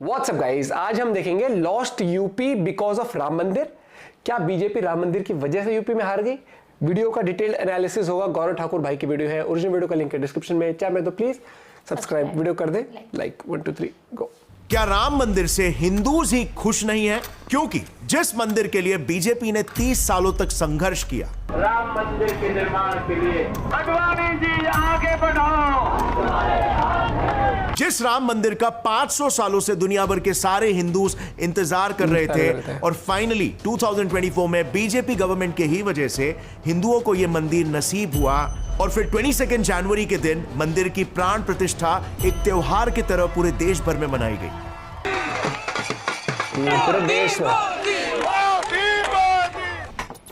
WhatsApp guys, आज हम देखेंगे lost UP because of Ram मंदिर। क्या बीजेपी राम मंदिर की वजह से यूपी में हार गई? वीडियो का डिटेल्ड एनालिसिस होगा। गौरव ठाकुर भाई की वीडियो है, ओरिजिनल वीडियो का लिंक है डिस्क्रिप्शन में। चाहे मैं तो प्लीज सब्सक्राइब वीडियो कर दे। लाइक 1 2 3 गो। क्या राम मंदिर से हिंदूज ही खुश नहीं है? क्योंकि जिस मंदिर के लिए बीजेपी ने 30 सालों तक संघर्ष किया, राम मंदिर के निर्माण के लिए अडवाणी जी आगे बढ़ो। जिस राम मंदिर का 500 सालों से दुनिया भर के सारे हिंदूज इंतजार कर रहे थे और फाइनली 2024 में बीजेपी गवर्नमेंट के ही वजह से हिंदुओं को यह मंदिर नसीब हुआ और फिर 22 जनवरी के दिन मंदिर की प्राण प्रतिष्ठा एक त्योहार की तरह पूरे देश भर में मनाई गई। पूरे देश में।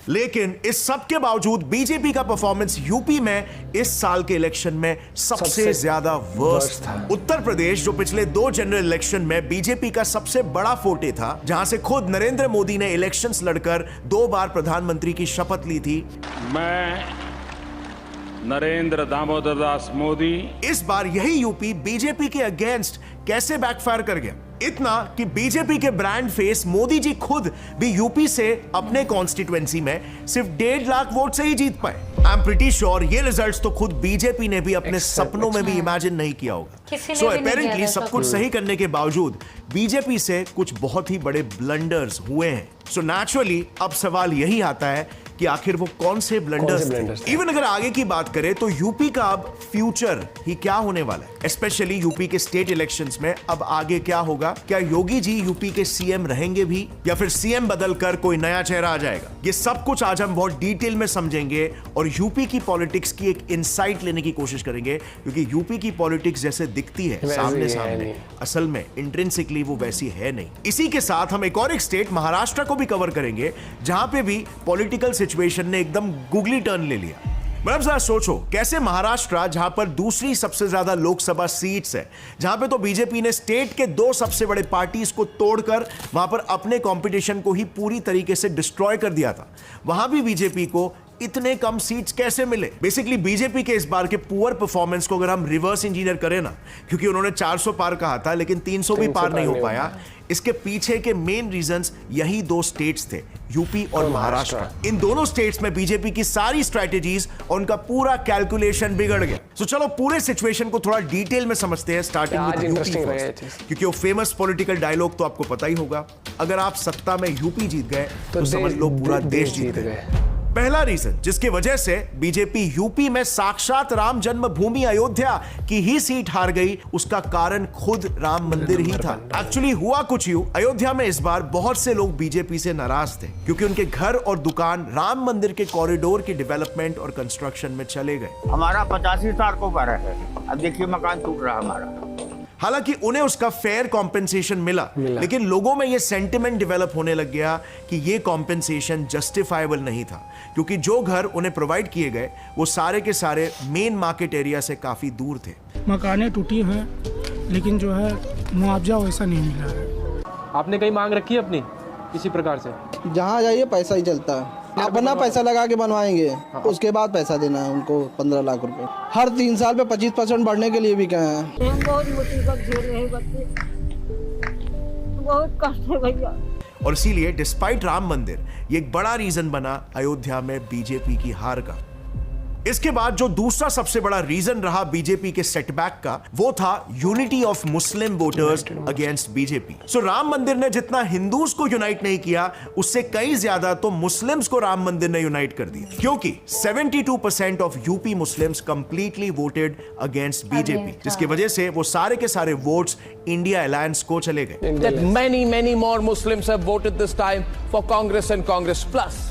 लेकिन इस सब के बावजूद बीजेपी का परफॉर्मेंस यूपी में इस साल के इलेक्शन में सबसे ज्यादा वर्स्ट था। उत्तर प्रदेश, जो पिछले 2 जनरल इलेक्शन में बीजेपी का सबसे बड़ा फोर्टे था, जहां से खुद नरेंद्र मोदी ने इलेक्शंस लड़कर 2 बार प्रधानमंत्री की शपथ ली थी। मैं नरेंद्र दामोदर दास मोदी। इस बार यही यूपी बीजेपी के अगेंस्ट कैसे बैकफायर कर गया? इतना कि बीजेपी के ब्रांड फेस मोदी जी खुद भी यूपी से अपने कॉन्स्टिट्यूएंसी में सिर्फ 1.5 लाख वोट से ही जीत पाए। आई एम प्रीटी श्योर ये रिजल्ट्स तो खुद बीजेपी ने भी अपने सपनों में भी इमेजिन नहीं किया होगा। सो अपेरेंटली सब कुछ सही करने के बावजूद बीजेपी से कुछ बहुत ही बड़े ब्लंडर्स हुए हैं। सो नेचुरली अब सवाल यही आता है कि आखिर वो कौन से ब्लंडर्स थे? इवन अगर आगे की बात करें तो यूपी का अब फ्यूचर ही क्या होने वाला है, स्पेशली यूपी के स्टेट इलेक्शंस में अब आगे क्या होगा? क्या योगी जी यूपी के सीएम रहेंगे भी या फिर सीएम बदलकर कोई नया चेहरा आ जाएगा? ये सब कुछ आज हम बहुत डिटेल में समझेंगे और यूपी की पॉलिटिक्स की एक इनसाइट लेने की कोशिश करेंगे, क्योंकि यूपी की पॉलिटिक्स जैसे दिखती है सामने सामने, असल में इंट्रिंसिकली वो वैसी है नहीं। इसी के साथ हम एक और एक स्टेट महाराष्ट्र को भी कवर करेंगे, जहां पे भी पॉलिटिकल सिचुएशन ने एकदम गूगली टर्न ले लिया। मतलब जरा सोचो, कैसे महाराष्ट्र, जहां पर दूसरी सबसे ज्यादा लोकसभा सीट्स है, जहां पे तो बीजेपी ने स्टेट के 2 सबसे बड़े पार्टीज को तोड़कर वहां पर अपने कंपटीशन को ही पूरी तरीके से डिस्ट्रॉय कर दिया था, वहां भी बीजेपी को इतने कम सीट्स कैसे मिले? बेसिकली बीजेपी के इस बार के पुअर परफॉर्मेंस को अगर हम रिवर्स इंजीनियर करें ना, क्योंकि उन्होंने 400 पार कहा था लेकिन 300 भी पार नहीं हो पाया, इसके पीछे के मेन रीजंस यही 2 स्टेट्स थे, यूपी और महाराष्ट्र। इन दोनों स्टेट्स में बीजेपी की सारी स्ट्रैटेजीज और उनका पूरा कैलकुलेशन बिगड़ गया। तो चलो पूरे सिचुएशन को थोड़ा डिटेल में समझते हैं, स्टार्टिंग विद यूपी फर्स्ट, क्योंकि वो फेमस पॉलिटिकल डायलॉग तो आपको पता ही होगा, अगर आप सत्ता में यूपी जीत गए तो समझ लो पूरा देश जीत गए। पहला रीजन जिसकी वजह से बीजेपी यूपी में साक्षात राम जन्मभूमि अयोध्या की ही सीट हार गई, उसका कारण खुद राम मंदिर ही था। एक्चुअली हुआ कुछ यूं, अयोध्या में इस बार बहुत से लोग बीजेपी से नाराज थे, क्योंकि उनके घर और दुकान राम मंदिर के कॉरिडोर की डेवलपमेंट और कंस्ट्रक्शन में चले गए। हमारा 85 साल को घर है, अब देखिए मकान टूट रहा हमारा। हालांकि उन्हें उसका फेयर कॉम्पेंसेशन मिला, लेकिन लोगों में यह सेंटिमेंट डेवलप होने लग गया कि यह कॉम्पेंसेशन जस्टिफाइबल नहीं था, क्योंकि जो घर उन्हें प्रोवाइड किए गए वो सारे के सारे मेन मार्केट एरिया से काफी दूर थे। मकानें टूटी हैं, लेकिन जो है मुआवजा वैसा नहीं मिला है। आपने कहीं मांग रखी है अपनी किसी प्रकार से? जहाँ जाइए पैसा ही चलता है, अपना पैसा लगा के बनवाएंगे, उसके बाद पैसा देना है उनको 15 लाख रुपए। हर 3 साल पे 25% बढ़ने के लिए भी कहे हैं। हम बहुत मुसीबत झेल रहे हैं बच्चे, बहुत कष्ट है भैया। और इसीलिए डिस्पाइट राम मंदिर ये एक बड़ा रीजन बना अयोध्या में बीजेपी की हार का। इसके बाद जो दूसरा सबसे बड़ा रीजन रहा बीजेपी के सेटबैक का, वो था unity of Muslim voters against BJP. So Ram Mandir ने जितना हिंदूज को यूनाइट नहीं किया, उससे कई ज्यादा तो मुस्लिम्स को राम मंदिर ने यूनाइट कर दिया, क्योंकि 72% of UP Muslims completely voted against BJP, जिसकी वजह से वो सारे के सारे वोट्स इंडिया अलायंस को चले गए। That many more Muslims have voted this time for Congress and Congress Plus.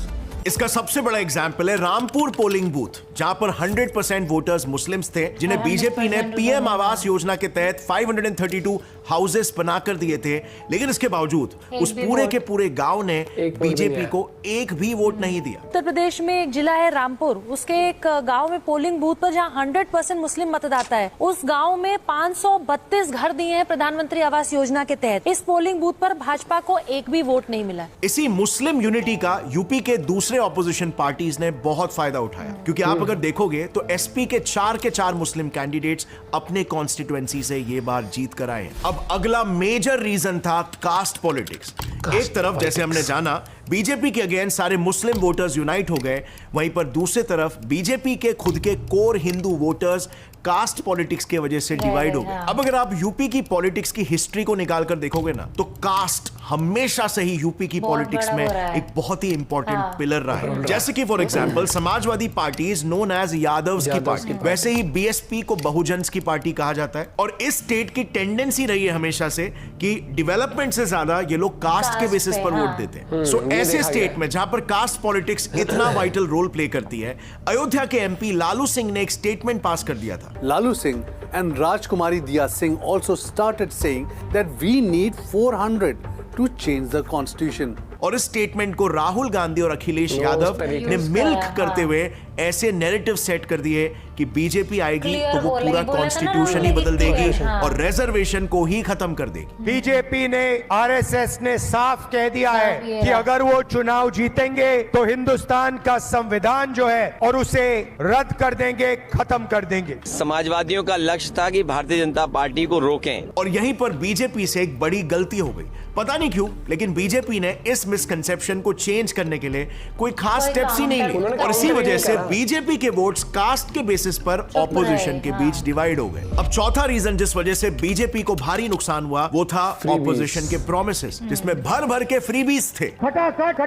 इसका सबसे बड़ा एग्जाम्पल है रामपुर पोलिंग बूथ, जहां पर 100% वोटर्स मुस्लिम्स थे, जिन्हें बीजेपी ने पीएम आवास योजना के तहत 532 हाउसेस बनाकर दिए थे, लेकिन इसके बावजूद उस पूरे के पूरे गांव ने बीजेपी को एक भी वोट नहीं दिया। उत्तर प्रदेश में एक जिला है रामपुर, उसके एक गांव में पोलिंग बूथ पर जहां 100% मुस्लिम मतदाता है, उस गांव में 532 घर दिए हैं प्रधानमंत्री आवास योजना के तहत। इस पोलिंग बूथ पर भाजपा को एक भी वोट नहीं मिला। इसी मुस्लिम यूनिटी का यूपी के दूसरे ऑपोजिशन पार्टीज ने बहुत फायदा उठाया, क्योंकि आप अगर देखोगे तो एसपी के 4 मुस्लिम कैंडिडेट्स अपने कॉन्स्टिट्यूएंसी से ये बार जीत कर आए। अब अगला मेजर रीजन था कास्ट पॉलिटिक्स। एक तरफ जैसे हमने जाना बीजेपी के अगेंस्ट सारे मुस्लिम वोटर्स यूनाइट हो गए, वहीं पर दूसरी तरफ बीजेपी के खुद के core Hindu voters caste politics के वजह से डिवाइड हो गए। अब अगर आप यूपी की पॉलिटिक्स की हिस्ट्री को निकाल कर देखोगे ना, तो कास्ट हमेशा से ही यूपी की पॉलिटिक्स में एक बहुत ही इंपॉर्टेंट पिलर रहा है। जैसे कि for example Samajwadi Party is known as Yadavs की पार्टी, वैसे ही बीएसपी को बहुजन्स की पार्टी कहा जाता है। और इस स्टेट की टेंडेंसी रही है हमेशा से कि डेवलपमेंट से ज्यादा ये लोग कास्ट के बेसिस पर वोट देते हैं। सो ऐसे स्टेट में जहां पर कास्ट पॉलिटिक्स इतना वाइटल रोल प्ले करती है, अयोध्या के एमपी लालू सिंह ने एक स्टेटमेंट पास कर दिया था। Lalu Singh and Rajkumari Diya Singh also started saying that we need 400 to change the constitution. और इस स्टेटमेंट को राहुल गांधी और अखिलेश यादव ने मिलकर करते हुए ऐसे नैरेटिव सेट कर दिए कि बीजेपी आएगी तो वो पूरा कॉन्स्टिट्यूशन ही बदल देगी और रिजर्वेशन को ही खत्म कर देगी। बीजेपी ने, आरएसएस ने साफ कह दिया है कि अगर वो चुनाव जीतेंगे तो हिंदुस्तान का संविधान जो है और उसे रद्द कर देंगे, खत्म कर देंगे। समाजवादियों का लक्ष्य था कि भारतीय जनता पार्टी को रोकें, और यहीं पर बीजेपी से एक बड़ी गलती हो गई। पता नहीं क्यों, लेकिन बीजेपी ने इस मिसकंसेप्शन को चेंज करने के लिए कोई खास स्टेप्स ही नहीं लिए, और इसी वजह से बीजेपी के वोट्स कास्ट के बेसिस पर ऑपोजिशन के बीच डिवाइड हो गए। अब चौथा रीजन जिस वजह से बीजेपी को भारी नुकसान हुआ वो था ऑपोजिशन के प्रोमिसेस, जिसमें भर भर के फ्रीबीज थे, खटाखट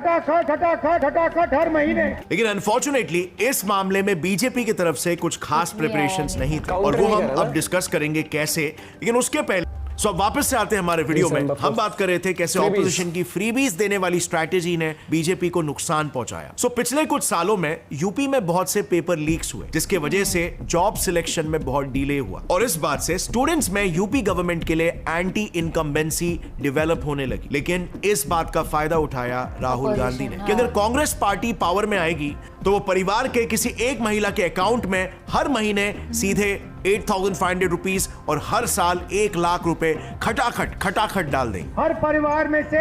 हर महीने। लेकिन अनफॉर्चुनेटली इस मामले में बीजेपी की तरफ से कुछ खास प्रिपरेशंस नहीं थे, और वो हम अब डिस्कस करेंगे कैसे। लेकिन उसके पहले अब वापस से आते हैं हमारे वीडियो में। हम बात कर रहे थे कैसे ऑपोजिशन की फ्रीबीज देने वाली स्ट्रैटेजी ने बीजेपी को नुकसान पहुंचाया। पिछले कुछ सालों में यूपी में बहुत से पेपर लीक्स हुए, जिसके वजह से जॉब सिलेक्शन में बहुत डिले हुआ, और इस बात से स्टूडेंट्स में यूपी गवर्नमेंट के लिए एंटी इनकम्बेंसी डेवलप होने लगी। लेकिन इस बात का फायदा उठाया राहुल गांधी ने कि अगर कांग्रेस पार्टी पावर में आएगी तो वो परिवार के किसी एक महिला के अकाउंट में हर महीने सीधे 8,500 रुपीस और हर साल 1 लाख रुपए खटाखट डाल देंगे। हर परिवार में से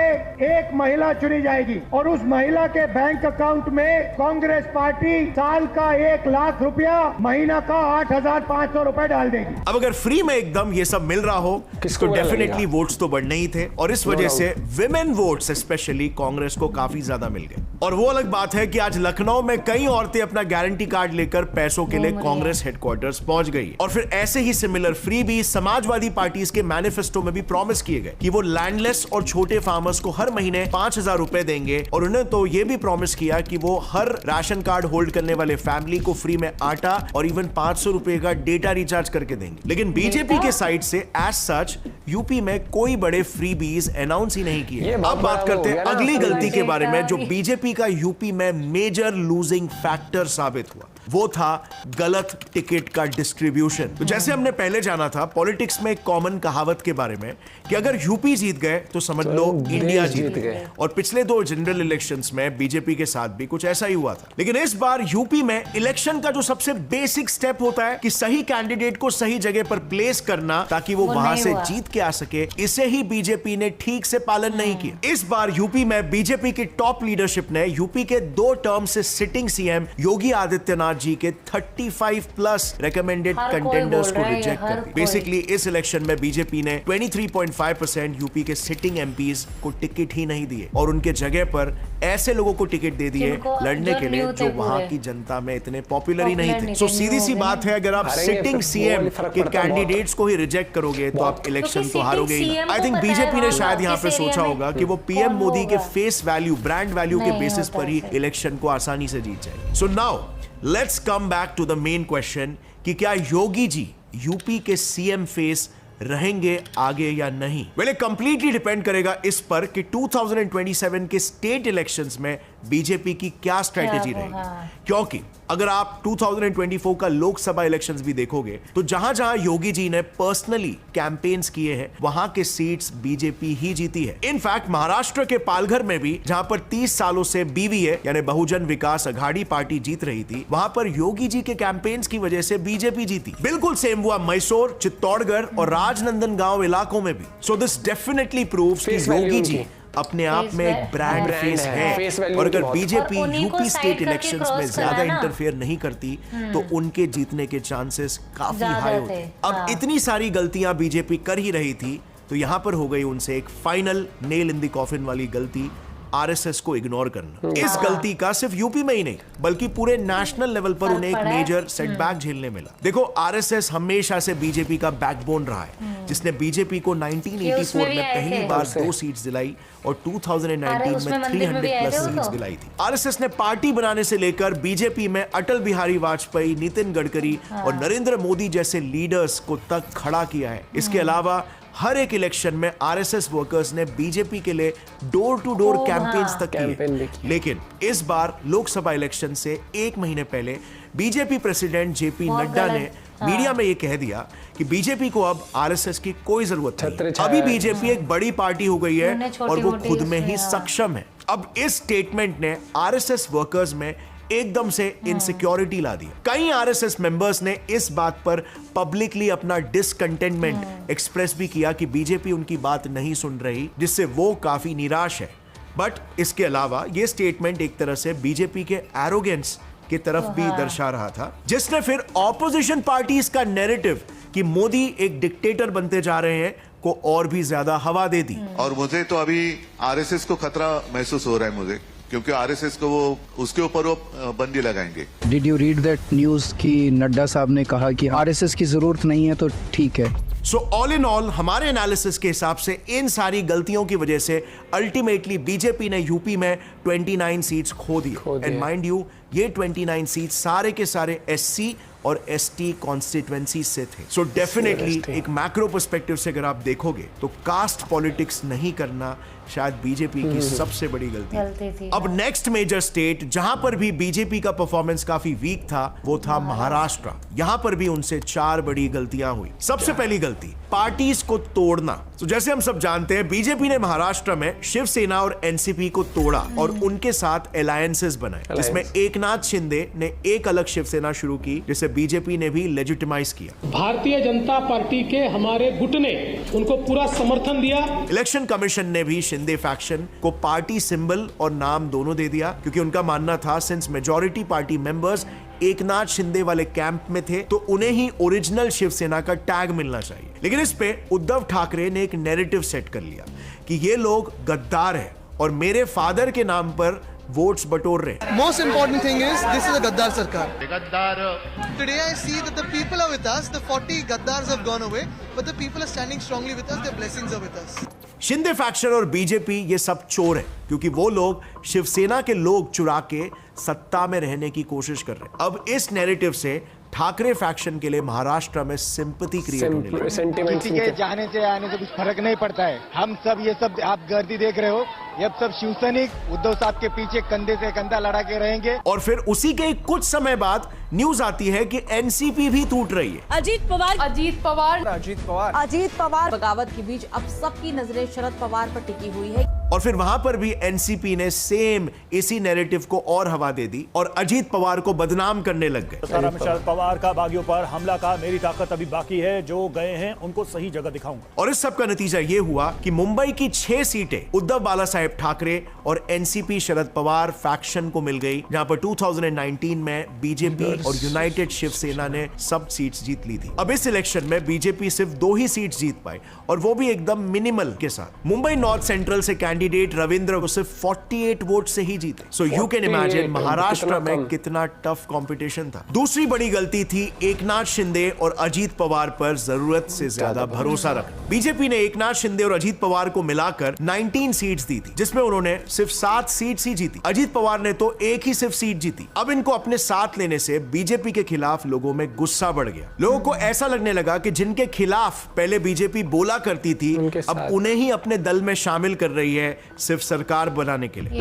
एक महिला चुनी जाएगी और उस महिला के बैंक अकाउंट में कांग्रेस पार्टी साल का 1 लाख रुपया, महीना का 8,500 रुपए डाल देगी। अब अगर फ्री में एकदम ये सब मिल रहा हो तो डेफिनेटली वोट्स तो बढ़ने ही थे, और इस वजह से विमेन वोट्स स्पेशली कांग्रेस को काफी ज्यादा मिल गए। और वो अलग बात है कि आज लखनऊ में कई औरतें अपना गारंटी कार्ड लेकर पैसों के लिए कांग्रेस हेडक्वार्टर्स पहुंच गई, और फिर ऐसे ही सिमिलर फ्री भी समाजवादी पार्टीज के मैनिफेस्टो में भी प्रॉमिस किए गए कि वो लैंडलेस और छोटे फार्मर्स को हर महीने 5,000 रुपए देंगे, और उन्हें तो ये भी प्रॉमिस किया कि वो हर राशन कार्ड होल्ड करने वाले फैमिली को फ्री में आटा और इवन 500 रुपए का डेटा रिचार्ज करके देंगे। लेकिन बीजेपी के साइड से एज सच यूपी में कोई बड़े फ्री बीज अनाउंस ही नहीं किए। अब बात करते हैं अगली गलती के बारे में जो बीजेपी का यूपी में मेजर लूजिंग फैक्टर साबित हुआ, वो था गलत टिकट का डिस्ट्रीब्यूशन। तो जैसे हमने पहले जाना था पॉलिटिक्स में एक कॉमन कहावत के बारे में कि अगर यूपी जीत गए तो समझ लो इंडिया जीत गए, और पिछले 2 जनरल इलेक्शंस में बीजेपी के साथ भी कुछ ऐसा ही हुआ था। लेकिन इस बार यूपी में इलेक्शन का जो सबसे बेसिक स्टेप होता है कि सही कैंडिडेट को सही जगह पर प्लेस करना ताकि वो वहां से जीत के आ सके, इसे ही बीजेपी ने ठीक से पालन नहीं किया। इस बार यूपी में बीजेपी की टॉप लीडरशिप ने यूपी के 2 टर्म से सिटिंग सीएम योगी आदित्यनाथ जी के 35 प्लस रेकमेंडेड कंटेंडर्स को रिजेक्ट कर दिया। बेसिकली इस इलेक्शन में बीजेपी ने 23.5% यूपी के सिटिंग एमपीज को टिकट ही नहीं दिए, और उनके जगह पर ऐसे लोगों को टिकट दे दिए लड़ने के लिए जो वहां की जनता में इतने पॉपुलर ही नहीं थे। सो सीधी सी बात है, अगर आप सिटिंग सीएम के कैंडिडेट्स को ही रिजेक्ट करोगे तो आप इलेक्शन तो हारोगे ही। आई थिंक बीजेपी ने शायद यहाँ पे सोचा होगा कि वो पीएम मोदी के फेस वैल्यू, ब्रांड वैल्यू के बेसिस पर ही इलेक्शन को आसानी से जीत जाएगी। So now let's come back to the main question कि क्या योगी जी यूपी के सीएम फेस रहेंगे आगे या नहीं। वेल इट कंप्लीटली डिपेंड करेगा इस पर कि 2027 के स्टेट इलेक्शंस में बीजेपी की क्या स्ट्रेटेजी रहेगी, क्योंकि अगर आप 2024 का लोकसभा इलेक्शंस भी देखोगे तो जहां जहां योगी जी ने पर्सनली कैंपेन्स किए हैं वहां के सीट्स बीजेपी ही जीती है। इनफैक्ट महाराष्ट्र के पालघर में भी जहां पर 30 सालों से बीवीए यानी बहुजन विकास अघाड़ी पार्टी जीत रही थी, वहां पर योगी जी के कैंपेन्स की वजह से बीजेपी जीती। बिल्कुल सेम हुआ मैसूर, चित्तौड़गढ़ और राजनंदनगांव इलाकों में भी। सो दिस डेफिनेटली प्रूव्स कि योगी जी अपने आप में एक ब्रांड फेस है, और अगर बीजेपी यूपी स्टेट इलेक्शंस में ज्यादा इंटरफेयर नहीं करती तो उनके जीतने के चांसेस काफी हाई होते। अब इतनी सारी गलतियां बीजेपी कर ही रही थी, तो यहां पर हो गई उनसे एक final nail in the coffin वाली गलती, आरएसएस को इग्नोर करना। इस गलती का सिर्फ यूपी में ही नहीं बल्कि पूरे नेशनल लेवल पर उन्हें एक मेजर सेटबैक झेलने मिला। देखो, आरएसएस हमेशा से बीजेपी का बैकबोन रहा है, जिसने बीजेपी को 1984 में पहली बार 2 सीट्स दिलाई और 2019 में 300 प्लस सीट्स दिलाई थी। आरएसएस ने पार्टी बनाने से लेकर बीजेपी में अटल बिहारी वाजपेयी, नितिन गडकरी और नरेंद्र मोदी जैसे लीडर्स को तक खड़ा किया है। इसके अलावा हर एक इलेक्शन में आरएसएस वर्कर्स ने बीजेपी के लिए डोर टू डोर कैंपेन्स तक किए। लेकिन इस बार लोकसभा इलेक्शन से 1 महीने पहले बीजेपी प्रेसिडेंट जेपी नड्डा ने मीडिया में यह कह दिया कि बीजेपी को अब आरएसएस की कोई जरूरत नहीं। अभी बीजेपी एक बड़ी पार्टी हो गई है और वो खुद में ही सक्षम है। अब इस स्टेटमेंट ने आरएसएस वर्कर्स में एकदम से इनसिक्योरिटी ला दी। कई आरएसएस मेंबर्स ने इस बात पर पब्लिकली अपना डिसकंटेंटमेंट एक्सप्रेस भी किया कि बीजेपी उनकी बात नहीं सुन रही, जिससे वो काफी निराश है। बट इसके अलावा ये स्टेटमेंट एक तरह से बीजेपी के एरोगेंस की तरफ भी दर्शा रहा था, जिसने फिर ऑपोजिशन पार्टीज का नैरेटिव कि मोदी एक डिक्टेटर बनते जा रहे हैं को और भी ज्यादा हवा दे दी। और मुझे तो अभी आरएसएस को खतरा महसूस हो रहा है मुझे, क्योंकि आरएसएस को वो उसके ऊपर वो बंदी लगाएंगे। Did you read that news कि नड्डा साहब ने कहा कि आरएसएस की जरूरत नहीं है, तो ठीक है। सो ऑल इन ऑल हमारे एनालिसिस के हिसाब से इन सारी गलतियों की वजह से अल्टीमेटली बीजेपी ने यूपी में 29 सीट्स खो दी। एंड माइंड यू, ये 29 सीट्स सारे के सारे एससी और एसटी कॉन्स्टिट्यूएंसी से थे। सो डेफिनेटली एक मैक्रो पर्सपेक्टिव से अगर आप देखोगे तो कास्ट पॉलिटिक्स नहीं करना शायद बीजेपी की सबसे बड़ी गलती थी। अब नेक्स्ट मेजर स्टेट जहां पर भी बीजेपी का परफॉर्मेंस काफी वीक था वो था महाराष्ट्र। यहां पर भी उनसे 4 बड़ी गलतियां हुई। सबसे पहली गलती, पार्टीज को तोड़ना। तो जैसे हम सब जानते हैं बीजेपी ने महाराष्ट्र में शिवसेना और एनसीपी को तोड़ा और उनके साथ अलायंसेस बनाए, जिसमें एकनाथ शिंदे ने एक अलग शिवसेना शुरू की, जिसे बीजेपी ने भी लेजिटिमाइज किया। भारतीय जनता पार्टी के हमारे गुट ने उनको पूरा समर्थन दिया। इलेक्शन कमीशन ने भी शिंदे फैक्शन को पार्टी सिंबल और नाम दोनों दे दिया, क्योंकि उनका मानना था since majority party members Eknath Shinde वाले कैंप में थे तो उन्हें ही ओरिजिनल शिवसेना का टैग मिलना चाहिए। लेकिन इस पे उद्धव ठाकरे ने एक नैरेटिव सेट कर लिया कि ये लोग गद्दार हैं और मेरे फादर के नाम पर वोट्स बटोर रहे हैं। Most important thing is this is a Gaddar Sarkar. गद्दार। Today I see that the people are with us. The 40 Gaddars have gone away, but the people are standing strongly with us. Their blessings are with us. Shinde faction और BJP ये सब चोर है, क्योंकि वो लोग शिवसेना के लोग चुरा के सत्ता में रहने की कोशिश कर रहे हैं। अब इस नैरेटिव से ठाकरे फैक्शन के लिए महाराष्ट्र में सिंपैथी क्रिएट होने लगी। किसी के जाने से आने से कुछ फर्क नहीं पड़ता है। हम सब ये सब आप गर्दी देख रहे हो, ये सब शिवसैनिक उद्धव साहब के पीछे कंधे से कंधा लड़ा के रहेंगे। और फिर उसी के कुछ समय बाद न्यूज आती है कि एनसीपी भी टूट रही है। अजीत पवार बगावत के बीच अब सबकी नजरें शरद पवार पर टिकी हुई है। और फिर वहां पर भी एनसीपी ने सेम इसी नैरेटिव को और हवा दे दी और अजीत पवार को बदनाम करने लग गए। शरद पवार का बागियों पर हमला का मेरी ताकत अभी बाकी है, जो गए हैं उनको सही जगह दिखाऊंगा। और इस सब का नतीजा ये हुआ कि मुंबई की 6 सीटें उद्धव बाला साहेब ठाकरे और एनसीपी शरद पवार फैक्शन को मिल गई, जहां पर 2019 में बीजेपी और यूनाइटेड शिवसेना ने सब सीट्स जीत ली थी। अब इस इलेक्शन में बीजेपी सिर्फ 2 ही सीट्स जीत पाई और वो भी एकदम मिनिमल के साथ। मुंबई नॉर्थ सेंट्रल से कैंडिडेट रविंद्र को सिर्फ 48 वोट से ही जीते। So you can imagine Maharashtra में कितना टफ कंपटीशन था। दूसरी बड़ी गलती थी एकनाथ शिंदे और अजीत पवार पर जरूरत से ज्यादा भरोसा रखना। बीजेपी ने एकनाथ शिंदे और अजीत पवार को मिलाकर 19 सीट्स दी थी, जिसमें उन्होंने सिर्फ 7 सीट्स ही जीती। अजीत पवार ने तो एक ही सिर्फ सीट जीती। अब इनको अपने साथ लेने से बीजेपी के खिलाफ लोगों में गुस्सा बढ़ गया। लोगों को ऐसा लगने लगा कि जिनके खिलाफ पहले बीजेपी बोला करती थी अब उन्हें ही अपने दल में शामिल कर रही है, सिर्फ सरकार बनाने के लिए।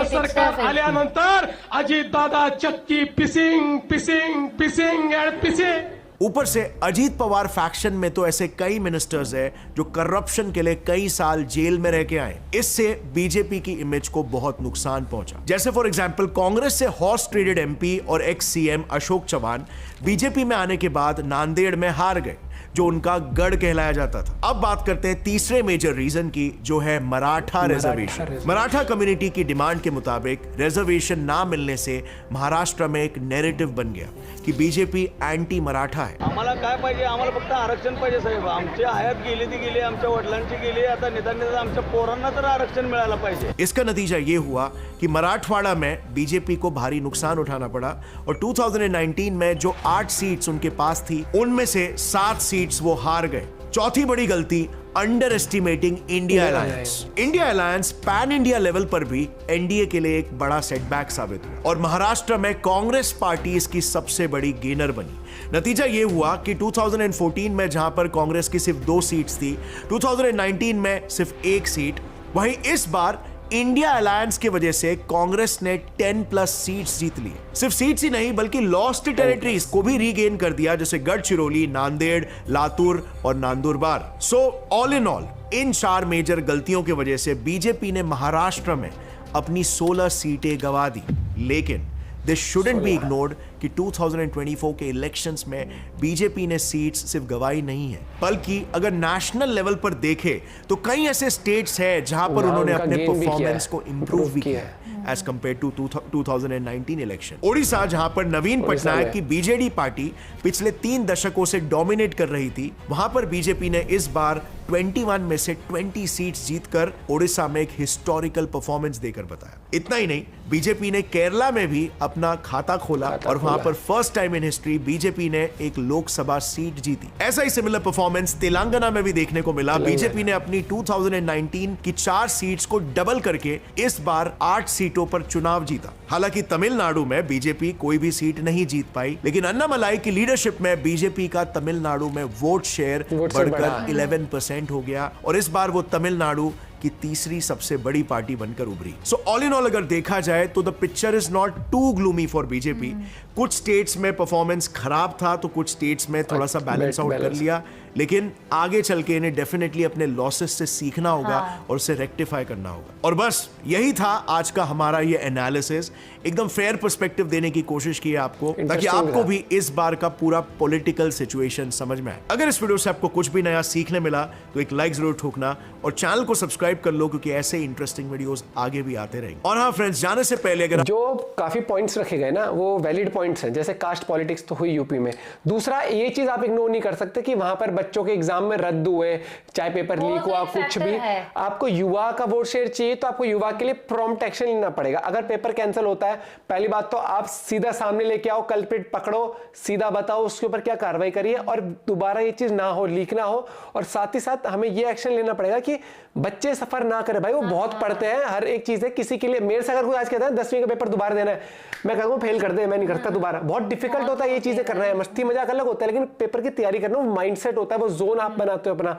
सरकार आल्यानंतर अजित दादा चक्की पिसिंग पिसिंग पिसिंग एंड पिसिंग। ऊपर से अजीत पवार फैक्शन में तो ऐसे कई मिनिस्टर्स हैं जो करप्शन के लिए कई साल जेल में रह के आए। इससे बीजेपी की इमेज को बहुत नुकसान पहुंचा। जैसे फॉर एग्जांपल कांग्रेस से हॉर्स ट्रेडेड एमपी और ex CM Ashok Chavan BJP में आने के बाद नांदेड़ में हार गए, जो उनका गढ़ कहलाया जाता था। अब बात करते हैं तीसरे मेजर रीजन की, जो है मराठा रिजर्वेशन। मराठा कम्युनिटी की डिमांड के मुताबिक रिजर्वेशन ना मिलने से महाराष्ट्र में एक नैरेटिव बन गया कि बीजेपी एंटी मराठा है। आम्हाला काय पाहिजे? आम्हाला फक्त आरक्षण पाहिजे साहेब. आमची हयात गेली ती गेली, आमच्या वडिलांची गेली, आता निदान आमच्या पोरांना तर आरक्षण मिळायला पाहिजे. इसका नतीजा ये हुआ कि मराठवाड़ा में बीजेपी को भारी नुकसान उठाना पड़ा और 2019 में जो 8 सीट्स उनके पास थी उनमें से 7 सीट्स वो हार गए। चौथी बड़ी गलती, under estimating India alliance. India alliance pan India level पर भी एनडीए के लिए एक बड़ा सेटबैक साबित हुआ और महाराष्ट्र में कांग्रेस पार्टी इसकी सबसे बड़ी गेनर बनी। नतीजा यह हुआ कि 2014 में जहां पर कांग्रेस की सिर्फ 2 सीट्स थी, 2019 में सिर्फ 1 सीट। वहीं इस बार इंडिया अलायंस की वजह से कांग्रेस ने 10+ सीट्स जीत ली। सिर्फ सीट्स ही नहीं बल्कि लॉस्ट टेरिटरीज को भी रीगेन कर दिया, जैसे गढ़चिरौली, नांदेड़, लातूर और Nandurbar. So all in all in 4 major गलतियों की वजह से बीजेपी ने महाराष्ट्र में अपनी 16 सीटें गंवा दी। लेकिन दिस शुडंट बी इग्नोर्ड कि 2024 के इलेक्शंस में बीजेपी ने सीट्स सिर्फ गंवाई नहीं है, बल्कि अगर नेशनल लेवल पर देखे तो कई ऐसे स्टेट्स हैं जहां पर उन्होंने अपने परफॉर्मेंस को इंप्रूव भी किया है as compare to 2019 election. Odisha, जहां पर नवीन पटनायक की बीजेडी पार्टी पिछले 3 दशकों से डोमिनेट कर रही थी, वहां पर बीजेपी ने इस बार 21 में से 20 सीट्स जीतकर ओडिशा में एक हिस्टोरिकल परफॉर्मेंस देकर बताया। इतना ही नहीं, बीजेपी ने केरला में भी अपना खाता खोला और वहां पर first time in history BJP ने एक लोकसभा सीट जीती। ऐसा ही सिमिलर परफॉर्मेंस तेलंगाना में भी देखने को मिला। बीजेपी ने अपनी 2019 की 4 सीट्स को डबल करके इस बार 8 सीटों पर चुनाव जीता। हालांकि तमिलनाडु में बीजेपी कोई भी सीट नहीं जीत पाई, लेकिन अन्नामलाई की लीडरशिप में बीजेपी का तमिलनाडु में वोट शेयर बढ़कर 11% हो गया और इस बार वो तमिलनाडु की तीसरी सबसे बड़ी पार्टी बनकर उभरी। सो ऑल इन ऑल अगर देखा जाए तो the picture is not too gloomy for BJP. कुछ स्टेट्स में परफॉर्मेंस खराब था तो कुछ स्टेट्स में थोड़ा सा बैलेंस आउट कर लिया, लेकिन आगे चल के इन्हें डेफिनेटली अपने लॉसेस से सीखना होगा और उसे रेक्टिफाई करना होगा। और बस यही था आज का हमारा ये एनालिसिस। एकदम फेयर पर्सपेक्टिव देने की कोशिश की है आपको, ताकि आपको भी इस बार का पूरा पॉलिटिकल सिचुएशन समझ में आए। अगर इस वीडियो से आपको कुछ भी नया सीखने मिला तो एक लाइक जरूर ठोकना और चैनल को सब्सक्राइब कर लो, क्योंकि ऐसे इंटरेस्टिंग वीडियोस आगे भी आते रहेंगे। और हाँ फ्रेंड्स, जाने से पहले अगर जो काफी पॉइंट्स रखे गए ना वो वैलिड पॉइंट्स हैं, जैसे कास्ट पॉलिटिक्स तो हुई यूपी में। दूसरा ये चीज आप इग्नोर नहीं कर सकते कि वहां पर बच्चों के एग्जाम में रद्द हुए, चाहे पेपर लीक हुआ, कुछ भी, आपको युवा का वोट शेयर चाहिए तो आपको युवा के लिए प्रॉम्प्ट एक्शन लेना पड़ेगा। अगर पेपर कैंसिल होता है, पहली बात तो आप सीधा सामने लेके आओ, कल्प्रिट पकड़ो, सीधा बताओ उसके ऊपर क्या कार्रवाई करिए और दोबारा ये चीज ना हो, लीक ना हो। और साथ ही साथ हमें ये एक्शन लेना पड़ेगा कि बच्चे सफर ना करें। भाई वो बहुत पढ़ते हैं, हर एक चीज है किसी के लिए। मेरे से अगर कोई आज कहता है 10वीं का पेपर दोबारा देना है, मैं कहूँगा फेल कर दे, मैं नहीं करता दोबारा। बहुत डिफिकल्ट होता है ये चीजें करना है। मस्ती मजाक अलग होता है, लेकिन पेपर की तैयारी करना वो माइंडसेट होता है, वो जोन आप बनाते हो अपना।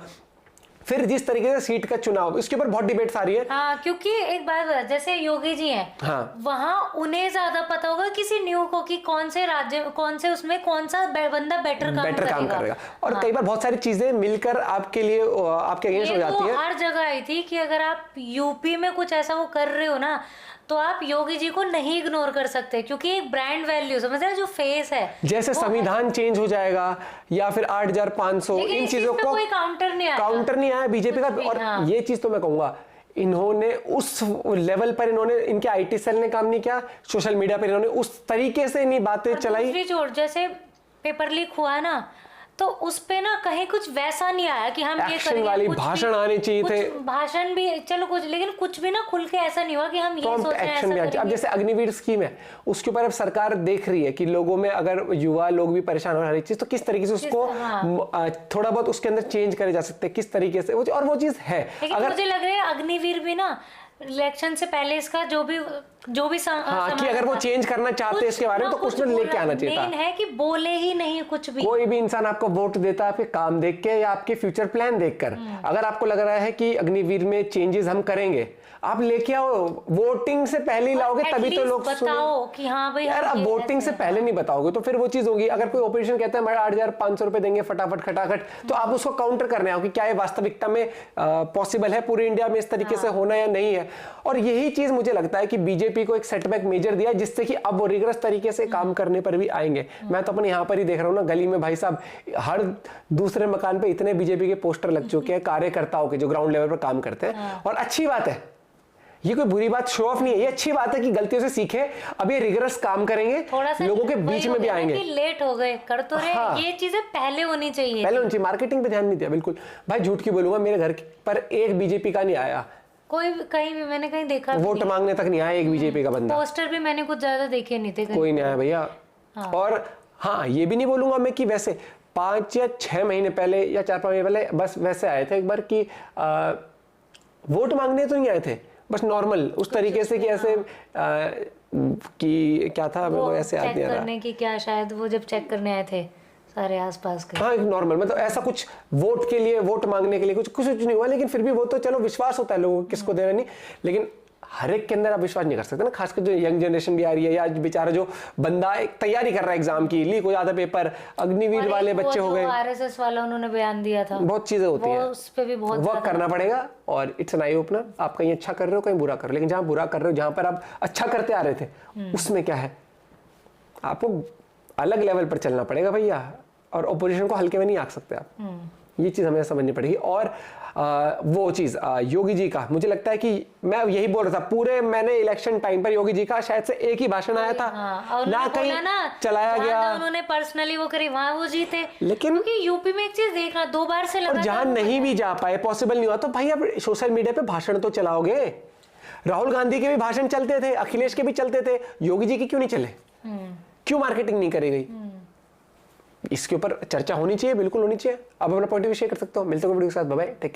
फिर जिस तरीके से सीट का चुनाव, इसके ऊपर बहुत डिबेट्स आ रही है। हाँ, क्योंकि एक बात, जैसे योगी जी हैं, हाँ, वहाँ उन्हें ज्यादा पता होगा किसी न्यू को कि कौन से राज्य, कौन से उसमें कौन सा बंदा बेटर काम करेगा। और हाँ, कई बार बहुत सारी चीजें मिलकर आपके लिए आपके अगेंस्ट हो जाती है। हर जगह आई थी कि अगर आप यूपी में कुछ ऐसा वो कर रहे हो ना, तो आप योगी जी को नहीं इग्नोर कर सकते, क्योंकि एक ब्रांड वैल्यू समझ रहे हैं, जो फेस है, जैसे संविधान चेंज हो जाएगा या फिर 8500, इन चीजों को कोई काउंटर नहीं आया बीजेपी का। और हाँ, ये चीज तो मैं कहूंगा इन्होंने उस लेवल पर, इन्होंने इनके आईटी सेल ने काम नहीं किया, सोशल मीडिया पर इन्होंने उस तरीके से नहीं बातें चलाई। जैसे पेपर लीक हुआ ना, तो उस पे ना कहीं कुछ वैसा नहीं आया कि हम ये करेंगे, वाली भाषण आने चाहिए थे, भाषण भी चलो कुछ, लेकिन कुछ भी ना खुल के ऐसा नहीं हुआ कि हम ये सोच रहे हैं। अब जैसे अग्निवीर स्कीम है, उसके ऊपर अब सरकार देख रही है कि लोगों में अगर युवा लोग भी परेशान हो रही चीज, तो किस तरीके से उसको थोड़ा बहुत उसके अंदर चेंज करे जा सकते हैं, किस तरीके से, और वो चीज है। अगर मुझे लग रहा है अग्निवीर भी ना इलेक्शन से पहले इसका जो भी हाँ, कि अगर वो चेंज करना चाहते हैं इसके बारे में, तो कुछ लेके आना चाहिए था। मेन है कि बोले ही नहीं कुछ भी। कोई भी इंसान आपको वोट देता है आपके काम देख के या आपके फ्यूचर प्लान देखकर। अगर आपको लग रहा है कि अग्निवीर में चेंजेस हम करेंगे, आप लेके आओ, वोटिंग से पहले लाओगे तभी तो लोग बताओ कि हाँ भाई यार। अब वोटिंग से पहले नहीं बताओगे तो फिर वो चीज होगी। अगर कोई ऑपोजिशन कहता है मैं 8500 रुपए देंगे फटाफट खटाखट, तो आप उसको काउंटर करने आओ कि क्या ये वास्तविकता में पॉसिबल है पूरे इंडिया में इस तरीके से होना या नहीं है। है। और यही चीज मुझे लगता है कि बीजेपी को एक सेटबैक मेजर दिया, जिससे कि अब वो रिगरस तरीके से काम करने पर भी आएंगे। मैं तो अपने यहाँ पर ही देख रहा हूँ ना, गली में भाई साहब हर दूसरे मकान पे इतने बीजेपी के पोस्टर लग चुके हैं कार्यकर्ताओं के, जो ग्राउंड लेवल पर काम करते हैं। और अच्छी बात है, ये कोई बुरी बात, शो ऑफ नहीं है, ये अच्छी बात है कि गलतियों से सीखे, अब ये रिगरस काम करेंगे, लोगों के बीच में भी आएंगे। लेट हो गए, कर तो रहे, हाँ। ये चीजें पहले होनी चाहिए, पहले होनी चाहिए, मार्केटिंग पे ध्यान नहीं दिया। बिल्कुल भाई, झूठ की बोलूंगा, मेरे घर पर एक बीजेपी का नहीं आया, कोई कहीं भी मैंने कहीं देखा, वोट मांगने तक नहीं आया एक बीजेपी का बंदा। पोस्टर भी मैंने कुछ ज्यादा देखे नहीं थे, कोई नहीं आया भैया। और हाँ, ये भी नहीं बोलूंगा मैं कि वैसे 5 या 6 महीने पहले या 4-5 महीने पहले बस वैसे आए थे एक बार कि वोट मांगने तो नहीं आए थे, बस नॉर्मल उस तरीके से कि ऐसे कि क्या था, मेरे को ऐसे याद नहीं आ रहा, करने की क्या, शायद वो जब चेक करने आए थे सारे आसपास के। हाँ, एक नॉर्मल, मतलब ऐसा कुछ वोट के लिए, वोट मांगने के लिए कुछ नहीं हुआ, लेकिन फिर भी वो तो चलो विश्वास होता है लोगों को, किसको देना नहीं, लेकिन हर एक के अंदर आप विश्वास नहीं कर सकते ना, खासकर जो यंग जनरेशन भी आ रही है, या बेचारा जो बंदा एक तैयारी कर रहा है एग्जाम की, लीक हो जाता पेपर, अग्निवीर वाले बच्चे हो गए, आरएसएस वाला उन्होंने बयान दिया था, बहुत चीजें होती हैं, उस पे भी बहुत वर्क करना पड़ेगा। और इट्स एन आई ओपनर, आप कहीं अच्छा कर रहे हो, कहीं बुरा कर रहे हो, लेकिन जहां बुरा कर रहे हो, जहां पर आप अच्छा करते आ रहे थे, उसमें क्या है, आपको अलग लेवल पर चलना पड़ेगा भैया, और ऑपोजिशन को हल्के में नहीं आंक सकते आप, ये चीज हमें समझनी पड़ेगी। और वो चीज योगी जी का, मुझे लगता है कि मैं यही बोल रहा था पूरे, मैंने इलेक्शन टाइम पर योगी जी का शायद से एक ही भाषण आया था, ना कहीं चलाया गया, उन्होंने पर्सनली वो करी, वहां वो जीते, लेकिन क्योंकि यूपी में एक चीज देखना 2 बार से और जहां नहीं भी जा पाए, पॉसिबल नहीं हुआ, तो भाई अब सोशल मीडिया पे भाषण तो चलाओगे। राहुल गांधी के भी भाषण चलते थे, अखिलेश के भी चलते थे, योगी जी के क्यों नहीं चले, क्यों मार्केटिंग नहीं करी गई? इसके ऊपर चर्चा होनी चाहिए, बिल्कुल होनी चाहिए। आप अपना पॉइंट ऑफ व्यू शेयर कर सकते हो। मिलते हैं वीडियो के साथ, बाय बाय, टेक केयर।